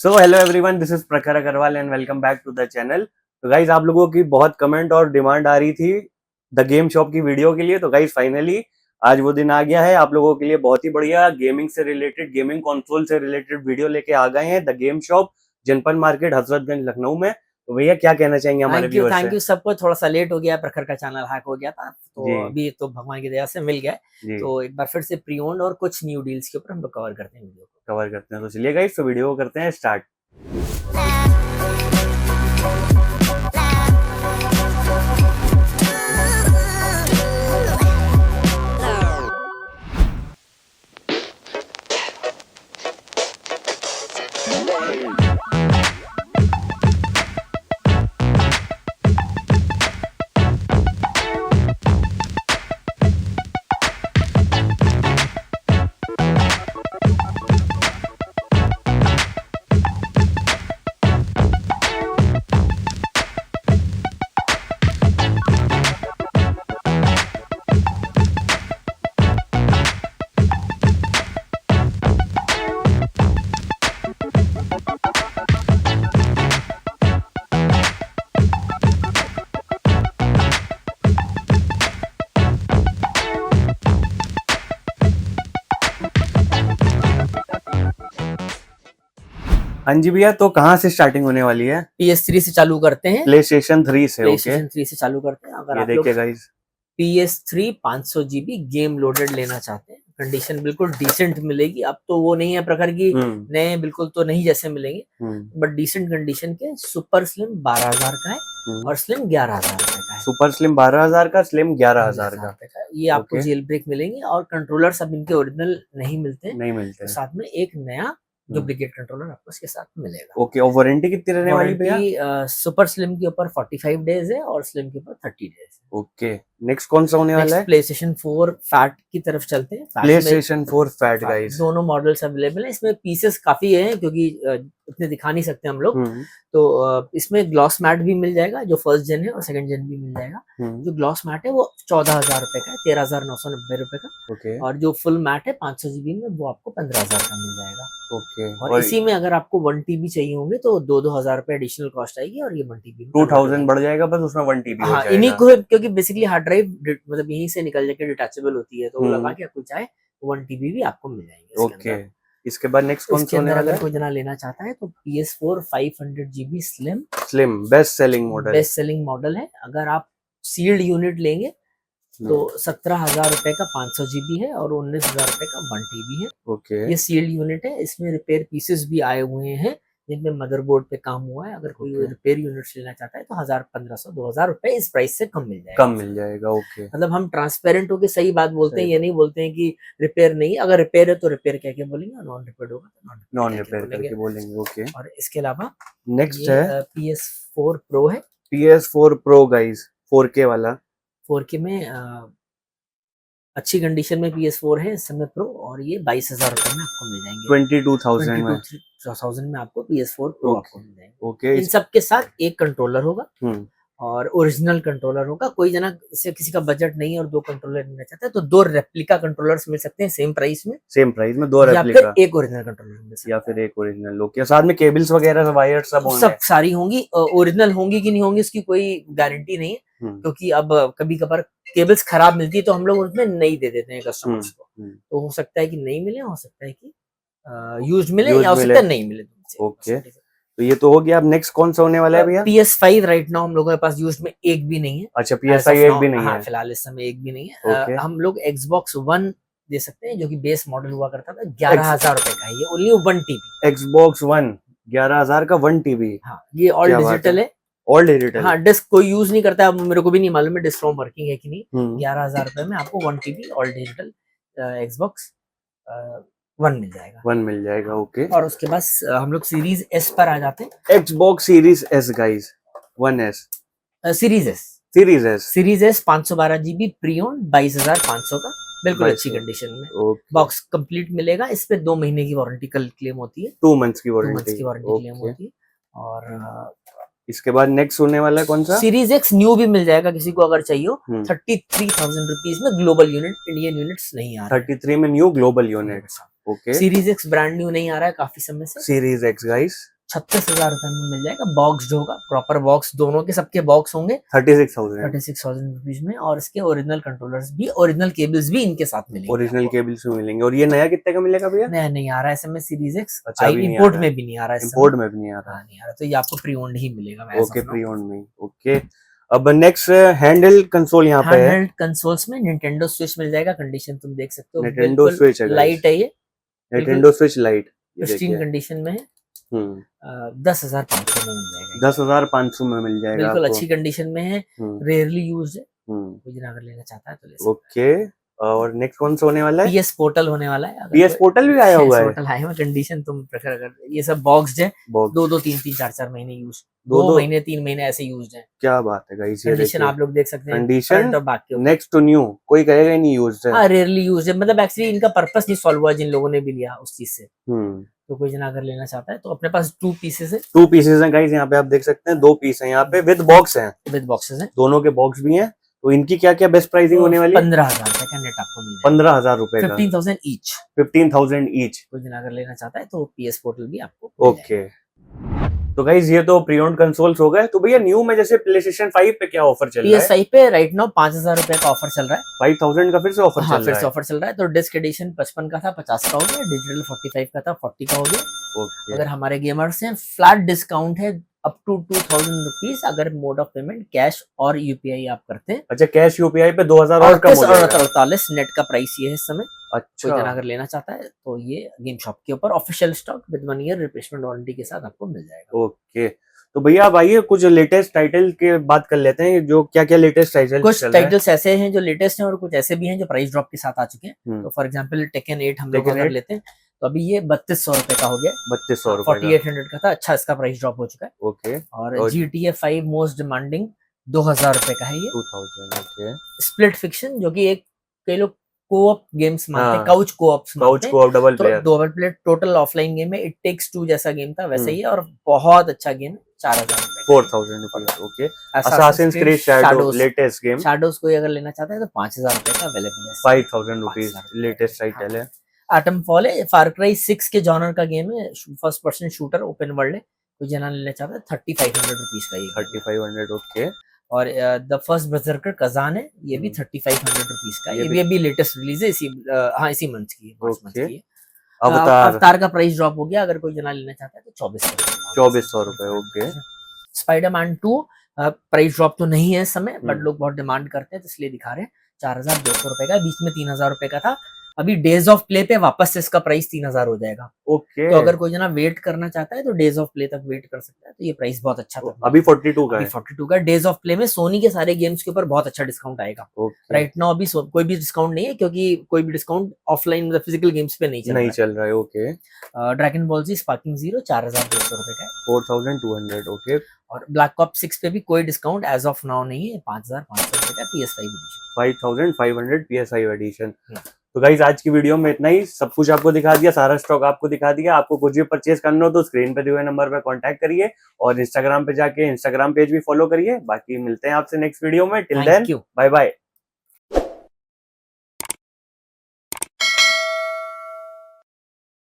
So hello everyone, this is Prakhar Agarwal and welcome back to the channel. तो guys आप लोगों की बहुत कमेंट और डिमांड आ रही थी द गेम शॉप की वीडियो के लिए। तो गाइज फाइनली आज वो दिन आ गया है। आप लोगों के लिए बहुत ही बढ़िया गेमिंग से रिलेटेड, गेमिंग कंसोल से रिलेटेड वीडियो लेके आ गए हैं द गेम शॉप, जनपद मार्केट, हजरतगंज, लखनऊ में। तो भैया क्या कहना चाहेंगे हमारे व्यूअर्स से? थैंक यू सबको। थोड़ा सा लेट हो गया, प्रखर का चैनल हैक हो गया था तो जी अभी तो भगवान की दया से मिल गया। जी, तो एक बार फिर से प्री ओन्ड और कुछ न्यू डील्स के ऊपर हम लोग कवर करते हैं वीडियो को। कवर करते हैं। तो चलिए गाइज, तो वीडियो को करते हैं स्टार्ट। हाँ जी भैया, तो कहाँ से स्टार्टिंग होने वाली है? PS3 से चालू करते हैं। प्ले स्टेशन 3 से। प्ले ओके, स्टेशन 3 से चालू करते हैं। अगर ये आप लोग देखिए guys, PS3 500 GB game loaded लेना चाहते हैं, कंडीशन बिल्कुल डिसेंट मिलेगी। अब तो वो नहीं है प्रखर की नए बिल्कुल तो नहीं जैसे मिलेंगे, बट डिसेंट कंडीशन के। सुपर स्लिम 12,000 का है और स्लिम 11,000 रुपए का है। सुपर स्लिम 12,000 का, स्लिम 11,000 का। ये आपको जेल ब्रेक मिलेंगे और कंट्रोलर सब इनके ओरिजिनल नहीं मिलते, नहीं मिलते। तो साथ में एक नया डुप्लीकेट कंट्रोलर आपको इसके साथ मिलेगा। ओके, और वारंटी कितनी रहने वाली भैया? सुपर स्लिम के ऊपर 45 डेज है और स्लिम के ऊपर 30 डेज। ओके, नेक्स्ट कौन सा होने वाला है? प्ले स्टेशन 4 फैट की तरफ चलते हैं। प्ले स्टेशन 4 फैट गाइस, दोनों मॉडल्स अवेलेबल है। इसमें पीसेस काफी हैं क्योंकि इतने दिखा नहीं सकते हम लोग। तो इसमें ग्लॉस मैट भी मिल जाएगा, जो फर्स्ट जेन है, और सेकंड जेन भी मिल जाएगा। जो ग्लॉस मैट है वो 14,000 रुपए का है, 13,990 रुपए का। ओके, और जो फुल मैट है 500 GB में, वो आपको 15,000 का मिल जाएगा। ओके, और इसी में अगर आपको 1 TB चाहिए होंगे तो 2,000 रुपए एडिशनल कॉस्ट आएगी और ये 1 TB 2000 बढ़ जाएगा, बस उसमें 1 TB हो जाएगा। इन्हीं को, क्योंकि बेसिकली हार्ड ड्राइव मतलब यहीं से निकल जाके डिटैचेबल होती है, तो वो लगा के आपको चाहे 1 TB भी आपको मिल जाएंगे। ओके, इसके बाद नेक्स्ट कौन सा होने वाला है? अगर कोई जना लेना चाहता है तो PS4 500 GB slim best selling model है। अगर आप सील्ड यूनिट लेंगे तो 17,000 रुपए का 500 GB है और 19,000 रुपए का 1 TB है। ओके, ये सील्ड यूनिट है। इसमें रिपेयर पीसेस भी आए हुए हैं जिनमें मदरबोर्ड पे काम हुआ है। अगर कोई रिपेयर यूनिट्स लेना चाहता है तो 1,000, 1,500, 2,000 रुपए इस प्राइस से कम मिल जाएगा। ओके, मतलब हम ट्रांसपेरेंट होकर सही बात बोलते हैं, ये नहीं बोलते हैं कि रिपेयर नहीं। अगर रिपेयर है तो रिपेयर कह के बोलेंगे, और नॉन रिपेयर होगा तो नॉन रिपेयर करके बोलेंगे। ओके, और इसके अलावा नेक्स्ट है PS4 Pro है। PS4 Pro गाइस, 4K वाला। 4K में अच्छी कंडीशन में PS4 है इस समय प्रो, और ये 22,000 रुपए में आपको मिल जाएंगे। 22,000 में आपको PS4 Pro आपको मिल जाएंगे। ओके, इन सब के साथ एक कंट्रोलर होगा और ओरिजिनल कंट्रोलर होगा। कोई जना से किसी का बजट नहीं और 2 कंट्रोलर लेना चाहता है तो 2 रेप्लिका कंट्रोलर्स मिल सकते हैं सेम प्राइस में। 2 रेप्लिका, या फिर एक ओरिजिनल कंट्रोलर मिल सकता है, या फिर एक ओरिजिनल। ओके, साथ में केबल्स वगैरह, वायर सब सारी होंगी। ओरिजिनल होंगी कि नहीं होंगी इसकी कोई गारंटी नहीं है, क्योंकि अब कभी कभार केबल्स खराब मिलती है तो हम लोग उसमें नहीं दे देते हैं कस्टमर्स को। तो हो सकता है कि नहीं मिले, हो सकता है कि यूज मिले, या हो सकता है नहीं मिले। ओके, तो ये तो हो गया। अब नेक्स्ट कौन सा होने वाला है भैया? PS5 राइट नाउ हम लोगों के पास यूज में एक भी नहीं है। अच्छा, PS5 एक भी नहीं है फिलहाल इस समय एक भी नहीं है। हम लोग Xbox One दे सकते हैं, जो कि बेस मॉडल हुआ करता था। 11,000 रुपए का है ये, ओनली 1 TB। Xbox One 11,000 का 1 TB। हाँ, ये ऑल डिजिटल है। All digital. हाँ, डिस्क कोई यूज नहीं करता है, अब मेरे को भी नहीं मालूम है डिस्क रोम वर्किंग है कि नहीं। 11,000 रुपए में आपको 1 TB all digital Xbox One मिल जाएगा। ओके, और उसके बाद हम लोग सीरीज S पर आ जाते हैं। Xbox Series S guys, 1S, series S 512 GB pre own 22,500 का, बिल्कुल अच्छी कंडीशन में। बॉक्स कंप्लीट मिलेगा। इस पे 2 महीने की वारंटी क्लेम होती है, 2 मंथ्स की वारंटी क्लेम होती है। और इसके बाद नेक्स्ट होने वाला है कौन सा? सीरीज X न्यू भी मिल जाएगा किसी को अगर चाहिए हो। 33,000 रुपीज में ग्लोबल यूनिट, इंडियन यूनिट्स नहीं आ रहा। 33 में new global unit. Okay, series X brand new नहीं आ रहा है काफी समय से। सीरीज X गाइस 36,000 रुपए में मिल जाएगा। बॉक्स होगा, प्रॉपर बॉक्स, दोनों के सबके बॉक्स होंगे 36,000 रुपीज में। और इसके ओरिजिनल कंट्रोलर्स भी, ओरिजिनल केबल्स भी इनके साथ मिलेंगे। ओरिजिनल केबल्स भी मिलेंगे। और ये नया कितने का मिलेगा भैया? नया नहीं आ रहा है SMS सीरीज X। अच्छा, इंपोर्ट में भी नहीं आ रहा है, इंपोर्ट में भी नहीं आ रहा। नहीं आ रहा, तो ये आपको प्री ओन्ड ही मिलेगा। ओके, प्री ओन्ड में। ओके, अब नेक्स्ट हैंडहेल्ड कंसोल यहाँ पे है। हैंडहेल्ड कंसोल्स में निंटेंडो स्विच मिल जाएगा। कंडीशन तुम देख सकते हो, निंटेंडो स्विच है, लाइट है ये, Nintendo switch light, pristine condition में है। 10,500 में मिल जाएगा। 10,500 में मिल जाएगा, बिल्कुल अच्छी कंडीशन में है, रेयरली यूज्ड है। कोई अगर लेना चाहता है तो ले सकता है। ओके, और नेक्स्ट कौन सा होने वाला है? PS पोर्टल होने वाला है। PS पोर्टल भी आया हुआ है। पोर्टल आया है, कंडीशन तुम प्रेफर अगर, ये सब बॉक्स है, 2-2 3-3 4-4 महीने यूज, 2 महीने 3 महीने ऐसे यूज्ड है। क्या बात है गाइस, ये कंडीशन आप लोग देख सकते हैं। कंडीशन नेक्स्ट टू न्यू, कोई कहेगा ही नहीं यूज्ड है। हाँ, रेयरली यूज्ड है, मतलब एक्चुअली इनका पर्पस नहीं सॉल्व हुआ जिन लोगों ने भी लिया उस चीज से। तो कोई जना अगर लेना चाहता है तो अपने पास 2 पीसेस है। 2 पीसेस हैं गाइस, यहाँ पे आप देख सकते हैं 2 पीस हैं यहाँ पे, विद बॉक्स हैं, विद बॉक्सेस हैं, दोनों के बॉक्स भी हैं। तो इनकी क्या क्या बेस्ट प्राइसिंग होने वाली है? 15,000 रुपए का नेट आपको मिल जाएगा। 15,000 रुपए का, 15,000 ईच। 15,000 ईच। कोई जना अगर लेना चाहता है तो PS पोर्टल भी आपको। ओके, तो गाइस ये तो प्री ओन्ड कंसोल्स हो गए। तो भैया न्यू में जैसे PlayStation 5 पे क्या ऑफर चल रहा है? PS5 पे राइट नाउ 5,000 रुपए का ऑफर चल रहा है। 5,000 का फिर से ऑफर चल रहा है? फिर से ऑफर चल रहा है। तो डिस्क एडिशन 55 का था, 50 का हो गया। डिजिटल 45 का था, 40 का हो गया। अगर हमारे गेमर्स हैं, फ्लैट डिस्काउंट है अप टू 2,000 रुपीज अगर मोड ऑफ पेमेंट कैश और UPI आप करते हैं। अच्छा, कैश UPI पे 2,000 और कम हो जाएगा। 48 नेट का प्राइस ये है इस समय। अच्छा, कोई जना अगर लेना चाहता है तो ये गेम शॉप के ऊपर official stock with 1 year replacement warranty के साथ आपको मिल जाएगा। ओके, तो भैया अब आइए कुछ लेटेस्ट टाइटल के बात कर लेते हैं, जो क्या क्या लेटेस्ट टाइटल कुछ टाइटल्स ऐसे हैं जो लेटेस्ट हैं और कुछ ऐसे भी हैं जो प्राइस ड्रॉप के साथ आ चुके हैं। तो फॉर एग्जांपल टेकन 8 हम लोग अगर लेते हैं तो अभी ये 3,200 रुपए का हो गया। 3,200 रुपए, 4,800 का था। अच्छा, इसका प्राइस ड्रॉप हो चुका है। ओके, और GTA 5 मोस्ट डिमांडिंग 2,000 रुपए का है ये। 2,000। ओके, स्प्लिट फिक्शन, जो कि एक कई लोग कोऑप गेम्स मानते हैं, couch co-op double player, total offline game है। इट टेक्स 2 जैसा गेम था वैसे ही है, और बहुत अच्छा गेम है। 4,000 रुपए, 4,000 rupees. Okay, Assassin's creed shadows latest game, shadows कोई अगर लेना चाहता है तो 5,000 रुपए का अवेलेबल है। 5,000 रुपीज लेटेस्ट टाइटल है। एटम फॉल है, फार क्राई 6 के जॉनर का गेम है, first person shooter open world है। कोई जना लेना चाहता है 3,500 रुपीज का ये 3,500। ओके, और द फर्स्ट बर्जर्कर कजान है, ये भी 3,500 रुपीज का। ये भी अभी लेटेस्ट रिलीज है, इसी मंथ की है, मार्च मंथ की है। अवतार का प्राइस ड्रॉप हो गया, अगर कोई जना लेना चाहता है तो 2,400 रुपए। ओके, स्पाइडरमैन 2 प्राइस ड्रॉप तो नहीं है इस समय, बट लोग बहुत डिमांड करते हैं तो इसलिए दिखा रहे हैं। 4,200 रुपए का, बीच में 3,000 रुपए का था। अभी डेज ऑफ प्ले पे वापस से इसका प्राइस 3,000 हो जाएगा। ओके, तो अगर कोई जना वेट करना चाहता है तो डेज ऑफ प्ले तक वेट कर सकता है, तो ये प्राइस बहुत अच्छा था। अभी 42 का है। 42 का डेज ऑफ प्ले में सोनी के सारे गेम्स के ऊपर बहुत अच्छा डिस्काउंट आएगा। राइट नाउ अभी कोई भी डिस्काउंट नहीं है, क्योंकि कोई भी डिस्काउंट ऑफलाइन मतलब फिजिकल गेम्स पे नहीं चल रहा है। ओके, ड्रैगन बॉल जी स्पार्किंग जीरो 4,200 रुपए का है, 4,200। ओके, और ब्लैक ऑप्स 6 पे भी कोई डिस्काउंट एज ऑफ नाउ नहीं है, 5,500 रुपए का PS5 एडिशन, 5,500 PS5 एडिशन। तो गाइस आज की वीडियो में इतना ही, सब कुछ आपको दिखा दिया, सारा स्टॉक आपको दिखा दिया। आपको कुछ भी परचेज करना हो तो स्क्रीन पे दिए हुए नंबर पे कांटेक्ट करिए, और इंस्टाग्राम पे जाके इंस्टाग्राम पेज भी फॉलो करिए। बाकी मिलते हैं आपसे नेक्स्ट वीडियो में। Till then bye bye.